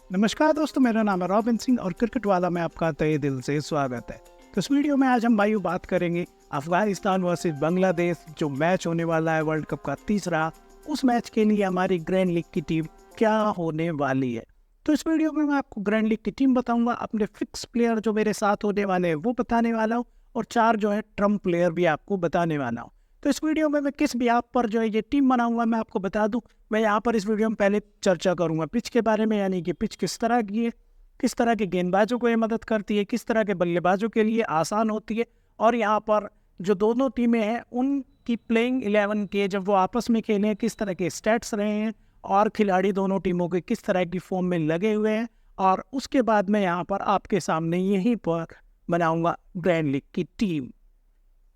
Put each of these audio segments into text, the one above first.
नमस्कार दोस्तों, मेरा नाम है रॉबिन सिंह और क्रिकेट वाला में आपका तहे दिल से स्वागत है। तो इस वीडियो में आज हम भाइयों बात करेंगे अफगानिस्तान वर्सेस बांग्लादेश, जो मैच होने वाला है वर्ल्ड कप का तीसरा। उस मैच के लिए हमारी ग्रैंड लीग की टीम क्या होने वाली है। तो इस वीडियो में मैं आपको ग्रैंड लीग की टीम बताऊंगा, अपने फिक्स प्लेयर जो मेरे साथ होने वाले हैं वो बताने वाला हूँ, और 4 जो है ट्रम्प प्लेयर भी आपको बताने वाला हूँ। तो इस वीडियो में मैं किस भी आप पर जो है ये टीम बनाऊंगा, मैं आपको बता दूं। मैं यहाँ पर इस वीडियो में पहले चर्चा करूंगा पिच के बारे में, यानी कि पिच किस तरह की है, किस तरह के गेंदबाजों को ये मदद करती है, किस तरह के बल्लेबाजों के लिए आसान होती है, और यहाँ पर जो दोनों टीमें हैं उनकी प्लेइंग 11 के जब वो आपस में खेले किस तरह के स्टैट्स रहे हैं, और खिलाड़ी दोनों टीमों के किस तरह की फॉर्म में लगे हुए हैं। और उसके बाद मैं यहाँ पर आपके सामने यहीं पर बनाऊंगा ग्रैंड लीग की टीम।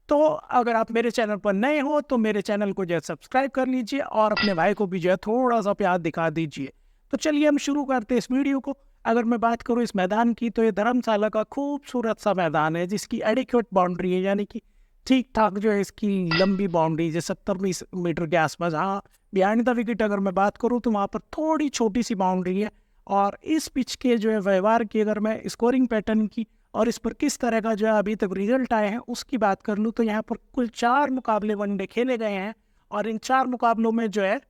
तो अगर आप मेरे चैनल पर नए हो तो मेरे चैनल को जो है सब्सक्राइब कर लीजिए, और अपने भाई को भी जो है थोड़ा सा प्यार दिखा दीजिए। तो चलिए हम शुरू करते हैं इस वीडियो को। अगर मैं बात करूं इस मैदान की, तो ये धर्मशाला का खूबसूरत सा मैदान है, जिसकी एडिक्वेट बाउंड्री है, यानी कि ठीक ठाक जो है इसकी लंबी बाउंड्री जो 70 मीटर के आसपास। हाँ, बिहाइंड द विकेट अगर मैं बात करूँ तो वहाँ पर थोड़ी छोटी सी बाउंड्री है। और इस पिच के जो है व्यवहार की, अगर मैं स्कोरिंग पैटर्न की और इस पर किस तरह का जो है अभी तक रिजल्ट आए हैं उसकी बात कर लूँ, तो यहाँ पर कुल 4 मुकाबले वनडे खेले गए हैं, और इन 4 मुकाबलों में जो है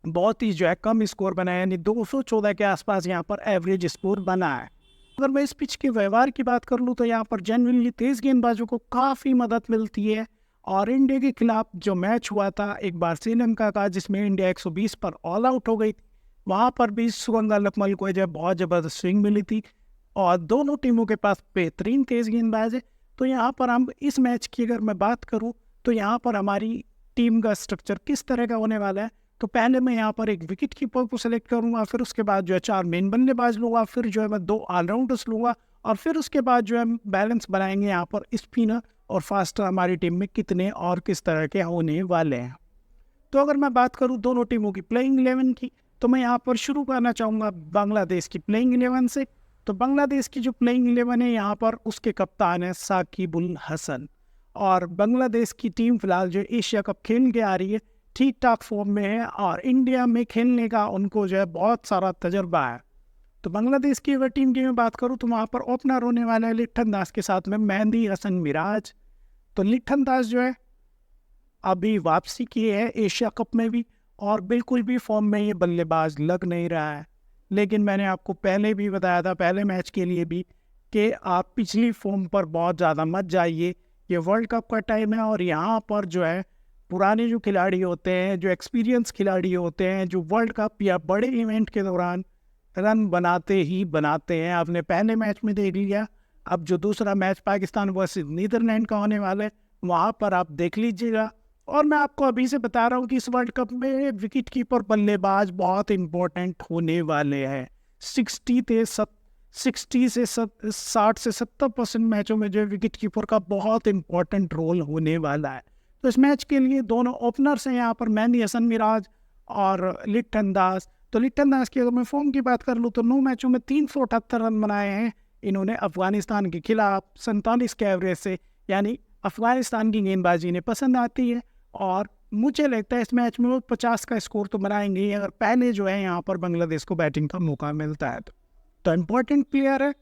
बहुत ही जो है कम स्कोर बना है, यानी 214 के आसपास यहाँ पर एवरेज स्कोर बना है। अगर मैं इस पिच के व्यवहार की बात कर लूँ तो यहाँ पर जनरली तेज गेंदबाजों को काफ़ी मदद मिलती है। और इंडिया के खिलाफ जो मैच हुआ था एक बार श्रीलंका का, जिसमें इंडिया 120 पर ऑल आउट हो गई थी, वहाँ पर भी सुगंगा लकमल को जो है बहुत ज़बरदस्त स्विंग मिली थी, और दोनों टीमों के पास बेहतरीन तेज गेंदबाज है। तो यहाँ पर हम इस मैच की अगर मैं बात करूँ तो यहाँ पर हमारी टीम का स्ट्रक्चर किस तरह का होने वाला है। तो पहले मैं यहाँ पर एक विकेट कीपर को सिलेक्ट करूँगा, फिर उसके बाद जो है 4 मेन बल्लेबाज लूँगा, फिर जो है मैं 2 ऑलराउंडर्स लूँगा, और फिर उसके बाद जो है बैलेंस बनाएंगे यहाँ पर स्पिनर और फास्टर हमारी टीम में कितने और किस तरह के होने वाले हैं। तो अगर मैं बात करूँ दोनों टीमों की प्लेइंग 11 की, तो मैं यहाँ पर शुरू करना चाहूँगा बांग्लादेश की प्लेइंग 11 से। तो बांग्लादेश की जो प्लेइंग 11 है यहाँ पर उसके कप्तान है साकिब उल हसन। और बांग्लादेश की टीम फिलहाल जो एशिया कप खेल के आ रही है, ठीक ठाक फॉर्म में है, और इंडिया में खेलने का उनको जो है बहुत सारा तजर्बा है। तो बांग्लादेश की अगर टीम की मैं बात करूँ तो वहाँ पर ओपनर होने वाला है लिट्ठन दास के साथ में मेहंदी हसन मिराज। तो लिट्ठन दास जो है अभी वापसी की है एशिया कप में भी, और बिल्कुल भी फॉर्म में ये बल्लेबाज लग नहीं रहा है। लेकिन मैंने आपको पहले भी बताया था, पहले मैच के लिए भी, कि आप पिछली फॉर्म पर बहुत ज़्यादा मत जाइए। ये वर्ल्ड कप का टाइम है, और यहाँ पर जो है पुराने जो खिलाड़ी होते हैं, जो एक्सपीरियंस खिलाड़ी होते हैं, जो वर्ल्ड कप या बड़े इवेंट के दौरान रन बनाते ही बनाते हैं। आपने पहले मैच में देख लिया, अब जो दूसरा मैच पाकिस्तान वर्सेस नीदरलैंड का होने वाला है वहाँ पर आप देख लीजिएगा। और मैं आपको अभी से बता रहा हूँ कि इस वर्ल्ड कप में विकेट कीपर बल्लेबाज बहुत इंपॉर्टेंट होने वाले हैं। 60 से 70% मैचों में जो है विकेट कीपर का बहुत इंपॉर्टेंट रोल होने वाला है। तो इस मैच के लिए दोनों ओपनर्स हैं यहाँ पर मेहंदी हसन मिराज और लिट्ठन दास। तो लिट्ठन दास की अगर मैं फॉर्म की बात कर लूँ तो 9 मैचों में 378 रन बनाए हैं इन्होंने अफगानिस्तान के खिलाफ 47 के एवरेज से, यानी अफगानिस्तान की गेंदबाजी इन्हें पसंद आती है, और मुझे लगता है इस मैच में वो 50 का स्कोर तो बनाएंगे ही, अगर पहले जो है यहाँ पर बांग्लादेश को बैटिंग का मौका मिलता है तो इम्पोर्टेंट प्लेयर है,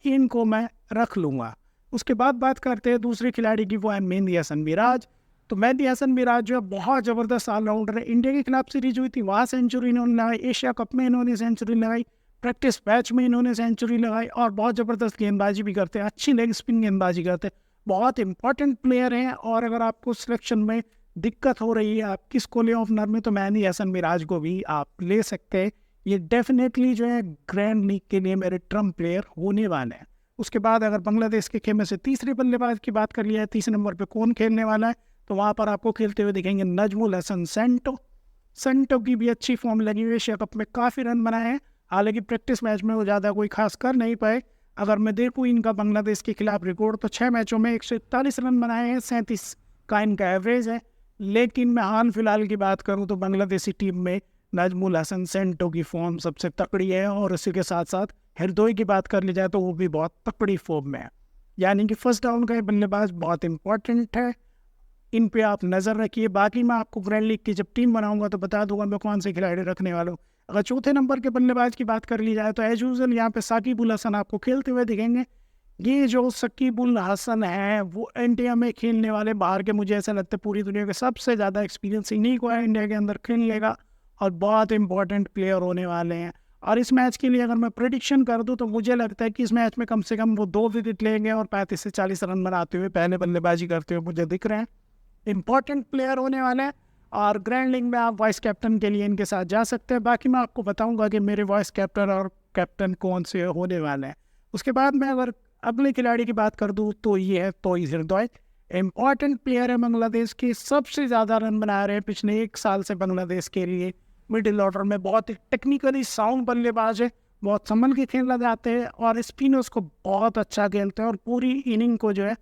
इनको मैं रख लूँगा। उसके बाद बात करते हैं दूसरे खिलाड़ी की, वो है मेहंदी हसन मिराज। तो मेहंदी हसन मिराज जो है बहुत ज़बरदस्त ऑलराउंडर है। इंडिया के खिलाफ सीरीज हुई थी, वहाँ सेंचुरी इन्होंने लगाई, एशिया कप में इन्होंने सेंचुरी लगाई, प्रैक्टिस मैच में इन्होंने सेंचुरी लगाई, और बहुत ज़बरदस्त गेंदबाजी भी करते हैं, अच्छी लेग स्पिन गेंदबाजी करते हैं, बहुत इंपॉर्टेंट प्लेयर हैं। और अगर आपको सिलेक्शन में दिक्कत हो रही है आप किसको ले ओपनर में, तो मेहंदी हसन मिराज को भी आप ले सकते हैं। ये डेफिनेटली जो है ग्रैंड लीग के लिए मेरे ट्रम्प प्लेयर होने वाले हैं। उसके बाद अगर बांग्लादेश के खेमे से तीसरे बल्लेबाज की बात कर लिया है, तीसरे नंबर पे कौन खेलने वाला है, तो वहाँ पर आपको खेलते हुए दिखेंगे नजमुल हसन सेंटो। सेंटो की भी अच्छी फॉर्म लगी हुई है, एशिया कप में काफ़ी रन बनाए हैं, हालांकि प्रैक्टिस मैच में वो ज़्यादा कोई खास कर नहीं पाए। अगर मैं देखूँ इनका बांग्लादेश के खिलाफ रिकॉर्ड, तो 6 मैचों में 141 रन बनाए हैं, 37 का इनका एवरेज है। लेकिन मैं हाल फिलहाल की बात करूं तो बांग्लादेशी टीम में नजमुल हसन सेंटो की फॉर्म सबसे तकड़ी है, और इसी के साथ साथ हरदोई की बात कर ली जाए तो वो भी बहुत तकड़ी फॉर्म में है। यानी कि फर्स्ट डाउन का ये बल्लेबाज बहुत इंपॉर्टेंट है, इन पे आप नज़र रखिए। बाकी मैं आपको ग्रैंड लीग की जब टीम बनाऊंगा तो बता दूंगा मैं कौन से खिलाड़ी रखने वाला हूँ। अगर चौथे नंबर के बल्लेबाज की बात कर ली जाए तो एज यूजुअल यहाँ पे साकिब उल हसन आपको खेलते हुए दिखेंगे। ये जो साकिब उल हसन है वो इंडिया में खेलने वाले बाहर के, मुझे ऐसा लगता है पूरी दुनिया के सबसे ज़्यादा एक्सपीरियंस इन्हीं को है इंडिया के अंदर खेलने का, और बहुत इंपॉर्टेंट प्लेयर होने वाले हैं। और इस मैच के लिए अगर मैं प्रेडिक्शन कर दूं तो मुझे लगता है कि इस मैच में कम से कम वो 2 विकेट लेंगे और 35 से 40 रन बनाते हुए पहले बल्लेबाजी करते हुए मुझे दिख रहे हैं। इंपॉर्टेंट प्लेयर होने वाले हैं और ग्रैंड लीग में आप वाइस कैप्टन के लिए इनके साथ जा सकते हैं। बाकी मैं आपको बताऊंगा कि मेरे वाइस कैप्टन और कैप्टन कौन से होने वाले हैं। उसके बाद मैं अगर अगले खिलाड़ी की बात कर दूं तो ये है तोइज हृदय। इम्पॉर्टेंट प्लेयर है बांग्लादेश के, सबसे ज़्यादा रन बना रहे हैं पिछले 1 साल से बांग्लादेश के लिए। मिडिल ऑर्डर में बहुत ही टेक्निकली साउंड बल्लेबाज है, बहुत संभल के खेलना चाहते हैं और स्पिनर्स को बहुत अच्छा खेलते हैं और पूरी इनिंग को जो है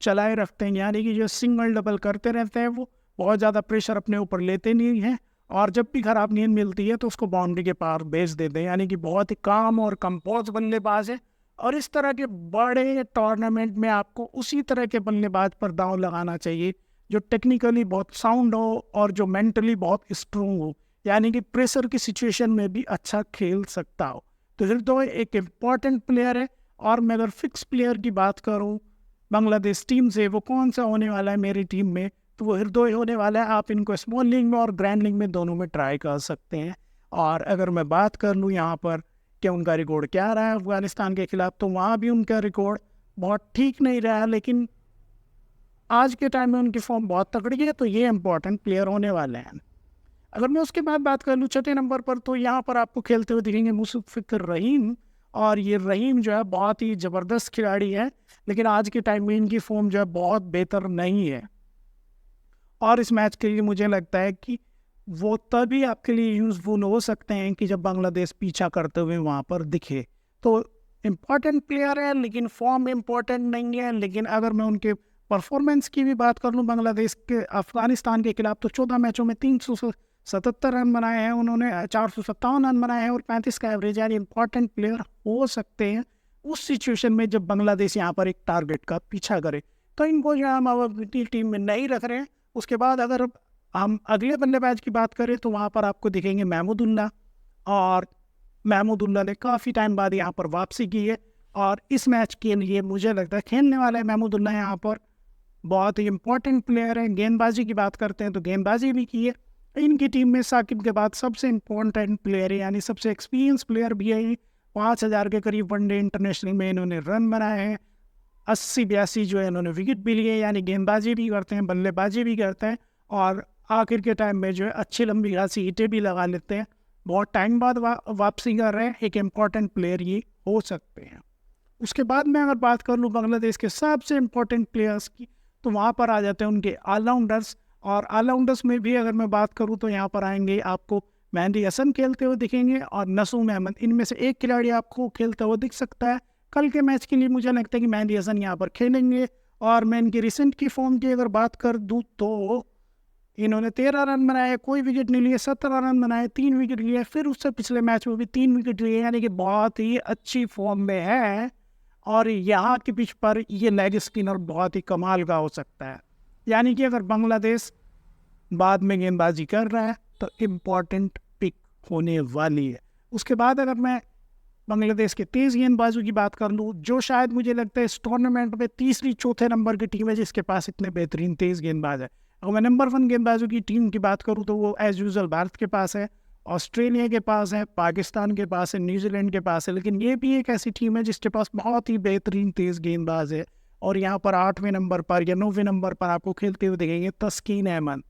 चलाए रखते हैं। यानी कि जो सिंगल डबल करते रहते हैं, वो बहुत ज़्यादा प्रेशर अपने ऊपर लेते नहीं हैं और जब भी खराब गेंद मिलती है तो उसको बाउंड्री के पार भेज देते हैं। यानी कि बहुत ही काम और कंपोज बल्लेबाज है। और इस तरह के बड़े टूर्नामेंट में आपको उसी तरह के बल्लेबाज पर दांव लगाना चाहिए जो टेक्निकली बहुत साउंड हो और जो मेंटली बहुत स्ट्रोंग हो, यानी कि प्रेशर की सिचुएशन में भी अच्छा खेल सकता हो। तो हृदय एक इम्पॉर्टेंट प्लेयर है। और मैं अगर फिक्स प्लेयर की बात करूं बांग्लादेश टीम से, वो कौन सा होने वाला है मेरी टीम में, तो वो हृदय होने वाला है। आप इनको स्मॉल लीग में और ग्रैंड लीग में दोनों में ट्राई कर सकते हैं। और अगर मैं बात कर लूँ यहाँ पर कि उनका रिकॉर्ड क्या रहा है अफगानिस्तान के खिलाफ, तो वहाँ भी उनका रिकॉर्ड बहुत ठीक नहीं रहा, लेकिन आज के टाइम में उनकी फॉर्म बहुत तगड़ी है। तो ये इंपॉर्टेंट प्लेयर होने वाले हैं। अगर मैं उसके बाद बात कर लूँ छठे नंबर पर, तो यहाँ पर आपको खेलते हुए दिखेंगे मुशफिकुर रहीम। और ये रहीम जो है बहुत ही ज़बरदस्त खिलाड़ी है, लेकिन आज के टाइम में इनकी फॉर्म जो है बहुत बेहतर नहीं है। और इस मैच के लिए मुझे लगता है कि वो तभी आपके लिए यूज़फुल हो सकते हैं कि जब बांग्लादेश पीछा करते हुए वहाँ पर दिखे। तो इम्पॉर्टेंट प्लेयर है लेकिन फॉर्म इम्पॉर्टेंट नहीं है। लेकिन अगर मैं उनके परफॉर्मेंस की भी बात कर लूँ बांग्लादेश के अफगानिस्तान के खिलाफ, तो 14 मैचों में 377 रन बनाए हैं उन्होंने, 457 रन बनाए हैं और 35 का एवरेज। यानी इंपॉर्टेंट प्लेयर हो सकते हैं उस सिचुएशन में जब बांग्लादेश यहाँ पर एक टारगेट का पीछा करे। तो इनको जो हम अपनी टीम में नहीं रख रहे हैं। उसके बाद अगर हम अगले बल्लेबाज की बात करें तो वहाँ पर आपको दिखेंगे महमूदुल्लाह। और महमूदुल्लाह ने काफ़ी टाइम बाद यहाँ पर वापसी की है और इस मैच के लिए मुझे लगता है खेलने वाला है महमूदुल्लाह यहाँ पर। बहुत ही इंपॉर्टेंट प्लेयर है। गेंदबाजी की बात करते हैं तो गेंदबाजी भी की है। इनकी टीम में साकिब के बाद सबसे इम्पोर्टेंट प्लेयर है, यानी सबसे एक्सपीरियंस प्लेयर भी है। 5,000 के करीब वनडे इंटरनेशनल में इन्होंने रन बनाए हैं, 80-82 जो है इन्होंने विकेट भी लिए। यानी गेंदबाजी भी करते हैं, बल्लेबाजी भी करते हैं और आखिर के टाइम में जो है अच्छी लंबी खासी हिटें भी लगा लेते हैं। बहुत टाइम बाद वापसी कर रहे हैं, एक इम्पॉर्टेंट प्लेयर ये हो सकते हैं। उसके बाद मैं अगर बात कर लूँ बांग्लादेश के सबसे इम्पोर्टेंट प्लेयर्स की, तो वहाँ पर आ जाते हैं उनके ऑलराउंडर्स। और ऑलराउंडर्स में भी अगर मैं बात करूँ तो यहाँ पर आएंगे आपको मेहदी हसन खेलते हुए दिखेंगे और नसूम अहमद। इनमें से एक खिलाड़ी आपको खेलता हुआ दिख सकता है। कल के मैच के लिए मुझे लगता है कि मेहदी हसन यहाँ पर खेलेंगे। और मैं इनकी रिसेंट की फॉर्म की अगर बात कर दूँ तो इन्होंने 13 रन बनाए, कोई विकेट नहीं लिए, 17 रन बनाए, 3 विकेट लिए, फिर उससे पिछले मैच में भी 3 विकेट लिए। यानी कि बहुत ही अच्छी फॉर्म में है और यहाँ के पिच पर ये लेग स्पिनर बहुत ही कमाल का हो सकता है। यानी कि अगर बांग्लादेश बाद में गेंदबाजी कर रहा है तो इम्पॉर्टेंट पिक होने वाली है। उसके बाद अगर मैं बांग्लादेश के तेज़ गेंदबाजों की बात कर लूँ, जो शायद मुझे लगता है इस टूर्नामेंट में तीसरी चौथे नंबर की टीम है जिसके पास इतने बेहतरीन तेज़ गेंदबाज है। अगर मैं नंबर 1 गेंदबाजों की टीम की बात करूँ तो वो एज यूजुअल भारत के पास है, ऑस्ट्रेलिया के पास है, पाकिस्तान के पास है, न्यूजीलैंड के पास है। लेकिन ये भी एक ऐसी टीम है जिसके पास बहुत ही बेहतरीन तेज़ गेंदबाज है। और यहाँ पर 8वें नंबर पर या 9वें नंबर पर आपको खेलते हुए देखेंगे तस्कीन अहमद।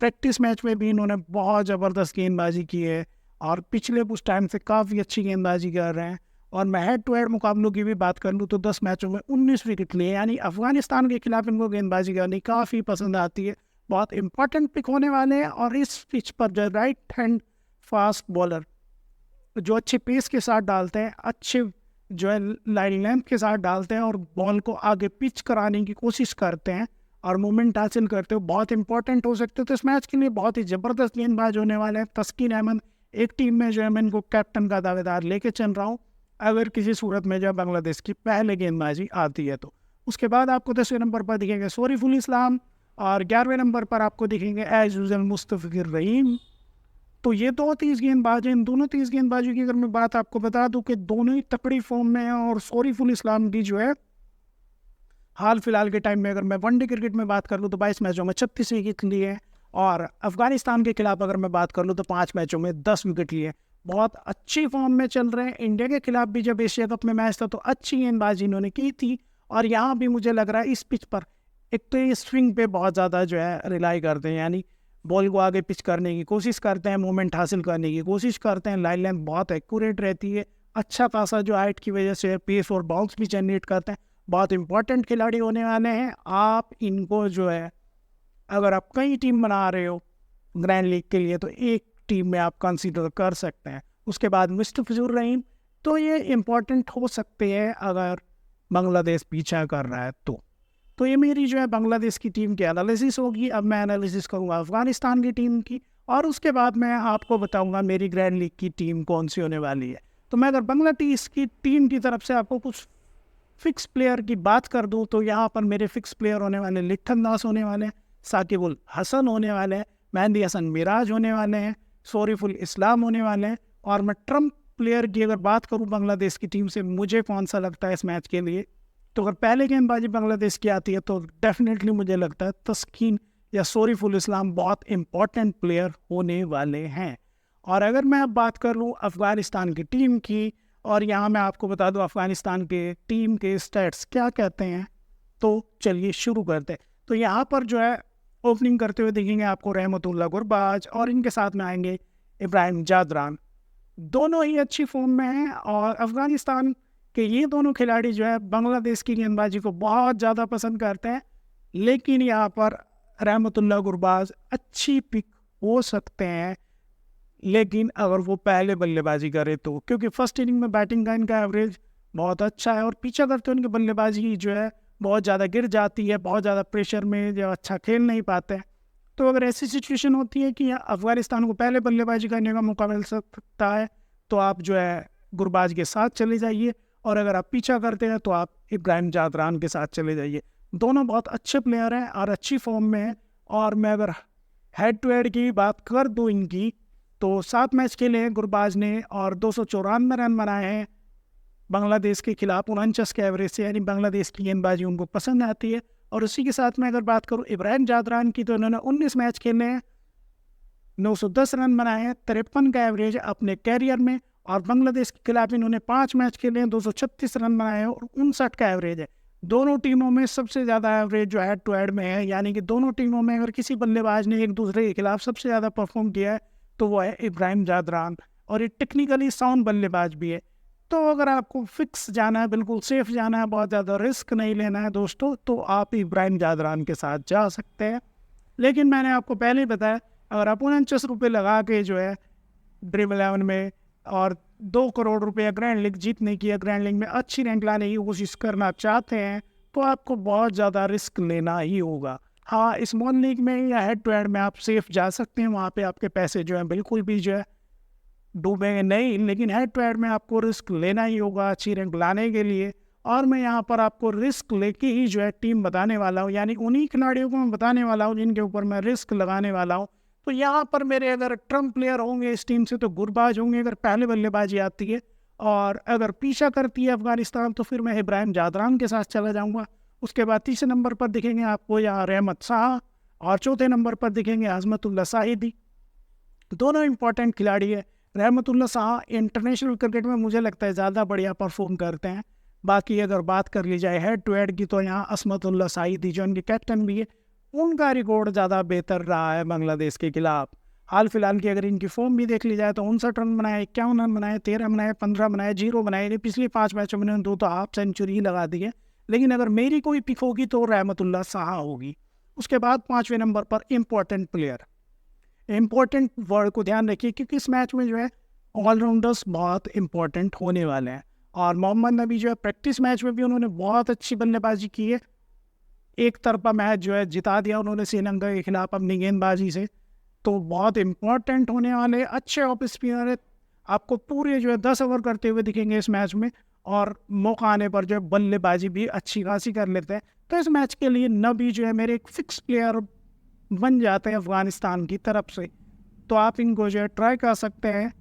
प्रैक्टिस मैच में भी इन्होंने बहुत ज़बरदस्त गेंदबाजी की है और पिछले कुछ टाइम से काफ़ी अच्छी गेंदबाजी कर रहे हैं। और मैं हेड टू हेड मुकाबलों की भी बात कर लूँ तो 10 मैचों में 19 विकेट लिए। यानी अफगानिस्तान के खिलाफ इनको गेंदबाजी करनी काफ़ी पसंद आती है। बहुत इंपॉर्टेंट पिक होने वाले हैं। और इस पिच पर जो राइट हैंड फास्ट बॉलर जो अच्छे पेस के साथ डालते हैं, अच्छे जो है लाइन लेंथ के साथ डालते हैं और बॉल को आगे पिच कराने की कोशिश करते हैं और मूवमेंट हासिल करते हो, बहुत इंपॉर्टेंट हो सकते हो। तो इस मैच के लिए बहुत ही ज़बरदस्त गेंदबाज होने वाले हैं। तस्कीन अहमद एक टीम में जो है मैं इनको कैप्टन का दावेदार लेके चल रहा हूँ अगर किसी सूरत में जो बांग्लादेश की पहले गेंदबाजी आती है तो। उसके बाद आपको 10वें नंबर पर दिखेंगे शरीफुल इस्लाम और 11वें नंबर पर आपको दिखेंगे एज यूजुअल मुस्तफिकुर रहीम। तो ये दो तेज गेंदबाज हैं। इन दोनों तेज गेंदबाजों की अगर मैं बात आपको बता दूं कि दोनों ही तकड़ी फॉर्म में हैं, और शरीफुल इस्लाम की जो है हाल फिलहाल के टाइम में अगर मैं वनडे क्रिकेट में बात कर लूँ तो 22 मैचों में 36 विकेट लिए हैं, और अफगानिस्तान के खिलाफ अगर मैं बात कर लूँ तो 5 मैचों में 10 विकेट लिए। बहुत अच्छी फॉर्म में चल रहे हैं। इंडिया के खिलाफ भी जब एशिया कप में मैच था तो अच्छी गेंदबाजी इन्होंने की थी, और यहाँ भी मुझे लग रहा है इस पिच पर एक तो ये स्विंग पे बहुत ज़्यादा जो है रिलाई करते हैं, यानी बॉल को आगे पिच करने की कोशिश करते हैं, मूवमेंट हासिल करने की कोशिश करते हैं, लाइन लेंथ बहुत एक्यूरेट रहती है, अच्छा खासा जो हाइट की वजह से पेस और बाउंस भी जनरेट करते हैं। बहुत इंपॉर्टेंट खिलाड़ी होने वाले हैं। आप इनको जो है अगर आप कई टीम बना रहे हो ग्रैंड लीग के लिए तो एक टीम में आप कंसीडर कर सकते हैं। उसके बाद मुस्तफिजुर रहीम, तो ये इम्पोर्टेंट हो सकते हैं अगर बांग्लादेश पीछा कर रहा है तो ये मेरी जो है बांग्लादेश की टीम की एनालिसिस होगी। अब मैं एनालिसिस करूँगा अफगानिस्तान की टीम की, और उसके बाद मैं आपको बताऊँगा मेरी ग्रैंड लीग की टीम कौन सी होने वाली है। तो मैं अगर बांग्लादेश की टीम की तरफ से आपको कुछ फिक्स प्लेयर की बात कर दूं तो यहाँ पर मेरे फिक्स प्लेयर होने वाले लिट्ठन दास होने वाले हैं, साकिब उल हसन होने वाले हैं, मेहंदी हसन मिराज होने वाले हैं, शरीफुल इस्लाम होने वाले हैं। और मैं ट्रम्प प्लेयर की अगर बात करूं बांग्लादेश की टीम से मुझे कौन सा लगता है इस मैच के लिए, तो अगर पहले गेंदबाजी बांग्लादेश की आती है तो डेफिनेटली मुझे लगता है तस्कीन या शरीफुल इस्लाम बहुत इंपॉर्टेंट प्लेयर होने वाले हैं। और अगर मैं अब बात कर लूँ अफगानिस्तान की टीम की, और यहाँ मैं आपको बता दूं अफगानिस्तान के टीम के स्टैट्स क्या कहते हैं, तो चलिए शुरू करते हैं। तो यहाँ पर जो है ओपनिंग करते हुए दिखेंगे आपको रहमतुल्लाह गुरबाज, और इनके साथ में आएंगे इब्राहिम जादरान। दोनों ही अच्छी फॉर्म में हैं, और अफगानिस्तान के ये दोनों खिलाड़ी जो है बांग्लादेश की गेंदबाजी को बहुत ज़्यादा पसंद करते हैं, लेकिन यहाँ पर रहमतुल्लाह गुरबाज अच्छी पिक हो सकते हैं, लेकिन अगर वो पहले बल्लेबाजी करे तो, क्योंकि फर्स्ट इनिंग में बैटिंग का इनका एवरेज बहुत अच्छा है, और पीछा करते उनकी बल्लेबाजी जो है बहुत ज़्यादा गिर जाती है, बहुत ज़्यादा प्रेशर में जो अच्छा खेल नहीं पाते हैं। तो अगर ऐसी सिचुएशन होती है कि अफगानिस्तान को पहले बल्लेबाजी करने का मौका मिल सकता है तो आप जो है गुरबाज के साथ चले जाइए, और अगर आप पीछा करते हैं तो आप इब्राहिम जादरान के साथ चले जाइए। दोनों बहुत अच्छे प्लेयर हैं और अच्छी फॉर्म में हैं। और मैं अगर हेड टू हेड की बात कर दूँ इनकी, तो 7 मैच खेले हैं गुरबाज ने और 294 रन बनाए हैं बांग्लादेश के खिलाफ 49 के एवरेज से, यानी बांग्लादेश की गेंदबाजी उनको पसंद आती है। और उसी के साथ मैं अगर बात करूं इब्राहिम जादरान की, तो इन्होंने 19 मैच खेले हैं, 910 रन बनाए हैं, 53 का एवरेज अपने कैरियर में। और बांग्लादेश के खिलाफ इन्होंने 5 मैच खेले हैं, 236 रन बनाए हैं और 59 का एवरेज है। दोनों टीमों में सबसे ज़्यादा एवरेज जो हेड टू हेड में है, यानी कि दोनों टीमों में अगर किसी बल्लेबाज ने एक दूसरे के खिलाफ सबसे ज़्यादा परफॉर्म किया है तो वो है इब्राहिम जादरान, और ये टेक्निकली साउंड बल्लेबाज भी है। तो अगर आपको फिक्स जाना है, बिल्कुल सेफ जाना है, बहुत ज़्यादा रिस्क नहीं लेना है दोस्तों, तो आप इब्राहिम जादरान के साथ जा सकते हैं। लेकिन मैंने आपको पहले ही बताया, अगर आप 49 रुपये लगा के जो है ड्रीम 11 में और 2 करोड़ रुपये ग्रैंड लीग जीतने की या ग्रैंड लीग में अच्छी रैंक लाने की कोशिश करना चाहते हैं तो आपको बहुत ज़्यादा रिस्क लेना ही होगा। हाँ, स्मॉल लीग में या हेड टू हेड में आप सेफ जा सकते हैं, वहाँ पे आपके पैसे जो है बिल्कुल भी जो है डूबेंगे नहीं, लेकिन हेड टू हेड में आपको रिस्क लेना ही होगा अच्छी रैंक लाने के लिए। और मैं यहाँ पर आपको रिस्क लेके ही जो है टीम बताने वाला हूँ, यानी उन्हीं खिलाड़ियों को मैं बताने वाला हूँ जिनके ऊपर मैं रिस्क लगाने वाला हूँ। तो यहाँ पर मेरे अगर ट्रम्प प्लेयर होंगे इस टीम से तो गुरबाज होंगे अगर पहले बल्लेबाजी आती है, और अगर पीछा करती है अफगानिस्तान तो फिर मैं इब्राहिम जादरान के साथ चला जाऊँगा। उसके बाद तीसरे नंबर पर दिखेंगे आपको यहाँ रहमत शाह, और चौथे नंबर पर दिखेंगे अजमतुल्ला साहिदी। दोनों इंपॉर्टेंट खिलाड़ी है। रहमतुल्ला शाह इंटरनेशनल क्रिकेट में मुझे लगता है ज़्यादा बढ़िया परफॉर्म करते हैं। बाकी अगर बात कर ली जाए हेड टू हेड की, तो यहाँ अजमतुल्ला साहिदी जो उनके कैप्टन भी है, उनका रिकॉर्ड ज़्यादा बेहतर रहा है बांग्लादेश के खिलाफ। हाल फिलहाल की अगर इनकी फॉर्म भी देख ली जाए तो 59 रन बनाए, 51 रन बनाए, 13 बनाए, 15 बनाए, 0 बनाए। पिछले 5 मैचों में उन्होंने 2 तो हाफ सेंचुरी ही लगा दी है। लेकिन अगर मेरी कोई पिक होगी तो रहमतुल्ला शाह होगी। उसके बाद 5वें नंबर पर इम्पोर्टेंट प्लेयर, इम्पोर्टेंट वर्ड को ध्यान रखिए क्योंकि इस मैच में जो है ऑलराउंडर्स बहुत इंपॉर्टेंट होने वाले हैं। और मोहम्मद नबी जो है प्रैक्टिस मैच में भी उन्होंने बहुत अच्छी बल्लेबाजी की है, एक तरफा मैच जो है जिता दिया उन्होंने श्रीलंका के खिलाफ अपनी गेंदबाजी से। तो बहुत इंपॉर्टेंट होने वाले अच्छे ऑफ स्पिनर है, आपको पूरे जो है 10 ओवर करते हुए दिखेंगे इस मैच में, और मौका आने पर जो है बल्लेबाजी भी अच्छी खासी कर लेते हैं। तो इस मैच के लिए नबी जो है मेरे एक फिक्स प्लेयर बन जाते हैं अफगानिस्तान की तरफ से। तो आप इनको जो है ट्राई कर सकते हैं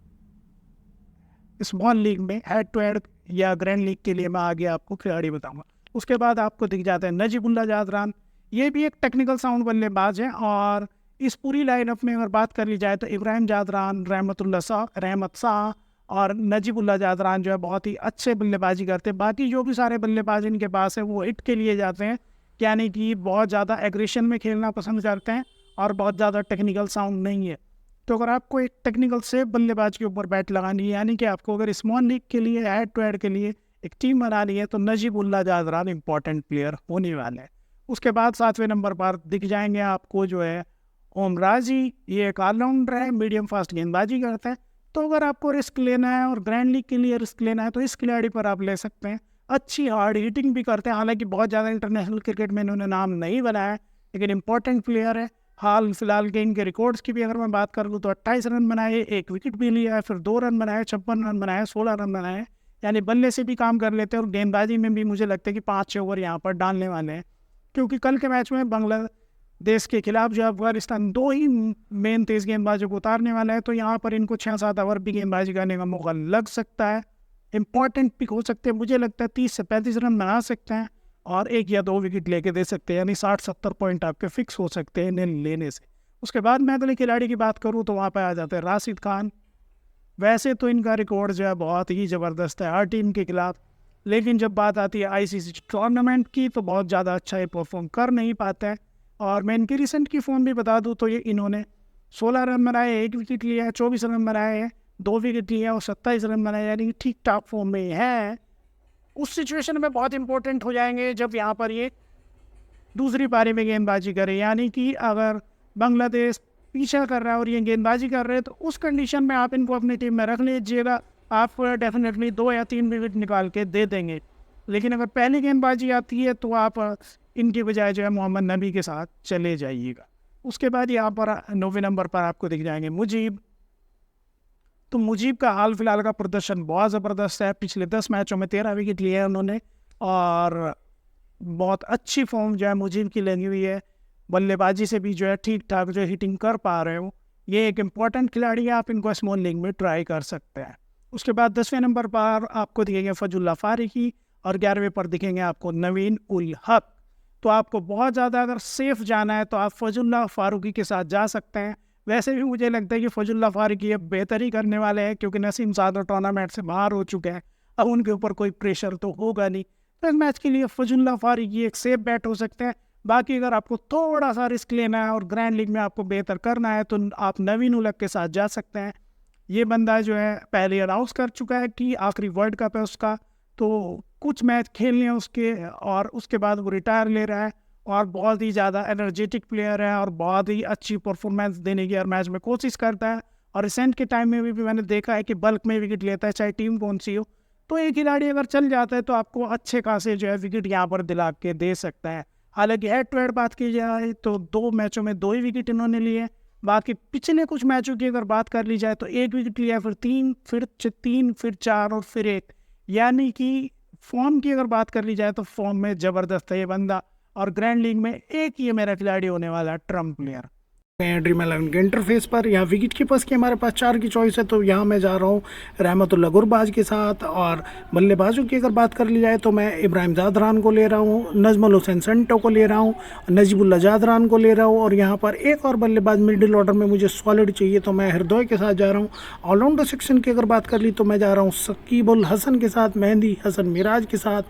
स्मॉल लीग में। हेड टू हेड या ग्रैंड लीग के लिए मैं आगे आपको खिलाड़ी बताऊंगा। उसके बाद आपको दिख जाते हैं नजीबुल्ला जादरान। ये भी एक टेक्निकल साउंड बल्लेबाज है, और इस पूरी लाइनअप में अगर बात कर ली जाए तो इब्राहिम जादरान, रहमत शाह और नजीबुल्ला जादरान जो है बहुत ही अच्छे बल्लेबाजी करते हैं। बाकी जो भी सारे बल्लेबाज इनके पास है वो हिट के लिए जाते हैं, यानी कि बहुत ज़्यादा एग्रेशन में खेलना पसंद करते हैं और बहुत ज़्यादा टेक्निकल साउंड नहीं है। तो अगर आपको एक टेक्निकल सेफ बल्लेबाज के ऊपर बैट लगानी है, यानी कि आपको अगर स्मॉल लीग के लिए हेड टू हेड के लिए एक टीम बनानी है, तो नजीबुल्ला जादरान इंपॉर्टेंट प्लेयर होने वाले हैं। उसके बाद 7वें नंबर पर दिख जाएंगे आपको जो है ओम राजी। ये एक ऑलराउंडर है, मीडियम फास्ट गेंदबाजी करते हैं। तो अगर आपको रिस्क लेना है और ग्रैंड लीग के लिए रिस्क लेना है तो इस खिलाड़ी पर आप ले सकते हैं। अच्छी हार्ड हिटिंग भी करते हैं, हालांकि बहुत ज़्यादा इंटरनेशनल क्रिकेट में इन्होंने नाम नहीं बनाया है, लेकिन इंपॉर्टेंट प्लेयर है। हाल फिलहाल के इनके रिकॉर्ड्स की भी अगर मैं बात कर लूँ तो 28 रन बनाए, 1 विकेट भी लिया है, फिर 2 रन बनाए, 56 रन बनाए, 16 रन बनाए, यानी बल्ले से भी काम कर लेते हैं। और गेंदबाजी में भी मुझे लगता है कि 5-6 ओवर यहाँ पर डालने वाले हैं, क्योंकि कल के मैच में बांग्लादेश के खिलाफ जो अफगानिस्तान 2 ही मेन तेज़ गेंदबाजों को उतारने वाला है, तो यहाँ पर इनको 6-7 ओवर भी गेंदबाजी करने का मौका लग सकता है। इंपॉर्टेंट पिक हो सकते हैं, मुझे लगता है 30 से 35 रन बना सकते हैं और 1 या 2 विकेट लेके दे सकते हैं, यानी 60-70 पॉइंट आपके फिक्स हो सकते हैं इन्हें लेने से। उसके बाद मैं अगले खिलाड़ी की बात करूँ तो वहाँ पर आ जाते हैं राशिद खान। वैसे तो इनका रिकॉर्ड जो है बहुत ही ज़बरदस्त है हर टीम के खिलाफ, लेकिन जब बात आती है आईसीसी टूर्नामेंट की तो बहुत ज़्यादा अच्छा ये परफॉर्म कर नहीं पाता है। और मैं इनकी रिसेंट की फॉर्म भी बता दूँ तो ये इन्होंने 16 रन बनाए, 1 विकेट लिया है, 24 रन बनाए हैं, 2 विकेट लिए और 27 रन बनाए, यानी कि ठीक ठाक फॉर्म में है। उस सिचुएशन में बहुत इंपॉर्टेंट हो जाएंगे जब यहाँ पर ये दूसरी पारी में गेंदबाजी करे, यानी कि अगर बांग्लादेश पीछा कर रहा है और ये गेंदबाजी कर रहे हैं तो उस कंडीशन में आप इनको अपनी टीम में रख लीजिएगा, आप डेफिनेटली 2 या 3 विकेट निकाल के दे देंगे। लेकिन अगर पहली गेंदबाजी आती है तो आप इनकी बजाय जो है मोहम्मद नबी के साथ चले जाइएगा। उसके बाद यहाँ पर 9वें नंबर पर आपको दिख जाएंगे मुजीब। तो मुजीब का हाल फिलहाल का प्रदर्शन बहुत ज़बरदस्त है। पिछले 10 मैचों में 13 विकेट लिए हैं उन्होंने और बहुत अच्छी फॉर्म जो है मुजीब की लगी हुई है। बल्लेबाजी से भी जो है ठीक ठाक जो हिटिंग कर पा रहे हो। ये एक इम्पॉर्टेंट खिलाड़ी है, आप इनको स्मॉल लीग में ट्राई कर सकते हैं। उसके बाद 10वें नंबर पर आपको दिखेंगे फजुल्ला फारूकी और 11वें पर दिखेंगे आपको नवीन उल हक। तो आपको बहुत ज़्यादा अगर सेफ जाना है तो आप फजुल्ला फारूकी के साथ जा सकते हैं। वैसे भी मुझे लगता है कि फजुल्ला फारूकी अब बेहतर ही करने वाले हैं, क्योंकि नसीम सादर टूर्नामेंट से बाहर हो चुके हैं, अब उनके ऊपर कोई प्रेशर तो होगा नहीं। तो इस मैच के लिए फजुल्ला फारूकी एक सेफ बैट हो सकते हैं। बाकी अगर आपको थोड़ा सा रिस्क लेना है और ग्रैंड लीग में आपको बेहतर करना है तो आप नवीन उल हक के साथ जा सकते हैं। ये बंदा जो है पहले अनाउंस कर चुका है कि आखिरी वर्ल्ड कप है उसका, तो कुछ मैच खेलने हैं उसके और उसके बाद वो रिटायर ले रहा है। और बहुत ही ज़्यादा एनर्जेटिक प्लेयर है और बहुत ही अच्छी परफॉर्मेंस देने की हर मैच में कोशिश करता है। और रिसेंट के टाइम में भी मैंने देखा है कि बल्क में विकेट लेता है, चाहे टीम कौन सी हो। तो एक खिलाड़ी अगर चल जाता है तो आपको अच्छे खासे जो है विकेट यहाँ पर दिला के दे सकता है। हालांकि हेड टू हेड बात की जाए तो 2 मैचों में 2 ही विकेट इन्होंने लिए। बाकी पिछले कुछ मैचों की अगर बात कर ली जाए तो 1 विकेट लिया, फिर 3, फिर 4 और फिर 1, यानी कि फॉर्म की अगर बात कर ली जाए तो फॉर्म में ज़बरदस्त है ये बंदा। और ग्रैंड लीग में एक ये मेरा खिलाड़ी होने वाला है ट्रम्प प्लेयर। ड्रीम 11 के इंटरफेस पर यहाँ विकेट कीपर्स की हमारे पास 4 की चॉइस है, तो यहाँ मैं जा रहा हूँ रहमतुल्लाह गुरबाज के साथ। और बल्लेबाजों की अगर बात कर ली जाए तो मैं इब्राहिम जादरान को ले रहा हूँ, नजमुल हुसैन संटो को ले रहा हूँ, नजीबुल्ला जादरान को ले रहा हूँ। और यहाँ पर एक और बल्लेबाज मिडिल ऑर्डर में मुझे सॉलिड चाहिए, तो मैं हृदय के साथ जा रहा हूँ। ऑलराउंडर सेक्शन की अगर बात कर ली तो मैं जा रहा हूँ शकीब उल हसन के साथ, मेहंदी हसन मिराज के साथ।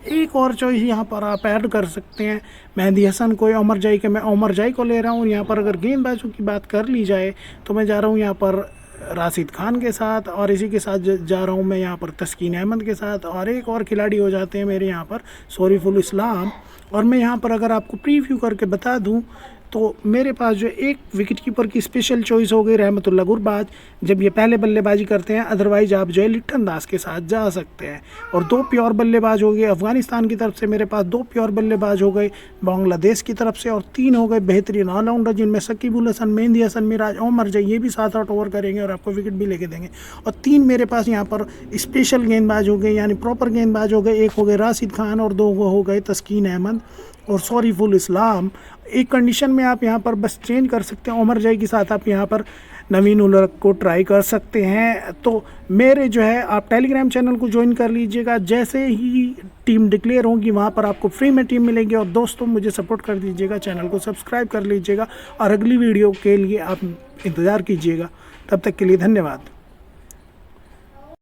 एक और चॉइस यहाँ पर आप ऐड कर सकते हैं मेहंदी हसन को, उमर जाई के मैं उमर जाई को ले रहा हूँ। यहाँ पर अगर गेंदबाजों की बात कर ली जाए तो मैं जा रहा हूँ यहाँ पर राशिद खान के साथ, और इसी के साथ जा रहा हूँ मैं यहाँ पर तस्कीन अहमद के साथ। और एक और खिलाड़ी हो जाते हैं मेरे यहाँ पर शरीफुल इस्लाम। और मैं यहाँ पर अगर आपको प्रीव्यू करके बता दूँ तो मेरे पास जो एक विकेट कीपर की स्पेशल चॉइस हो गई रहमतुल्लाह गुरबाज, जब ये पहले बल्लेबाजी करते हैं। अदरवाइज आप जो है लिट्टन दास के साथ जा सकते हैं। और 2 प्योर बल्लेबाज हो गए अफगानिस्तान की तरफ से, मेरे पास 2 प्योर बल्लेबाज हो गए बांग्लादेश की तरफ से, और 3 हो गए बेहतरीन ऑलराउंडर जिनमें शकीब उल हसन, मेहंदी हसन मिराज, उमर जाई, ये भी 7-8 ओवर करेंगे और आपको विकेट भी लेके देंगे। और 3 मेरे पास यहाँ पर स्पेशल गेंदबाज हो गए, यानी प्रॉपर गेंदबाज हो गए। एक हो गए राशिद खान और 2 हो गए तस्कीन अहमद और शरीफुल इस्लाम। एक कंडीशन में आप यहाँ पर बस चेंज कर सकते हैं, उमर जाई के साथ आप यहाँ पर नवीन उलरक को ट्राई कर सकते हैं। तो मेरे जो है आप टेलीग्राम चैनल को ज्वाइन कर लीजिएगा, जैसे ही टीम डिक्लेयर होगी वहाँ पर आपको फ्री में टीम मिलेगी। और दोस्तों मुझे सपोर्ट कर दीजिएगा, चैनल को सब्सक्राइब कर लीजिएगा और अगली वीडियो के लिए आप इंतज़ार कीजिएगा। तब तक के लिए धन्यवाद।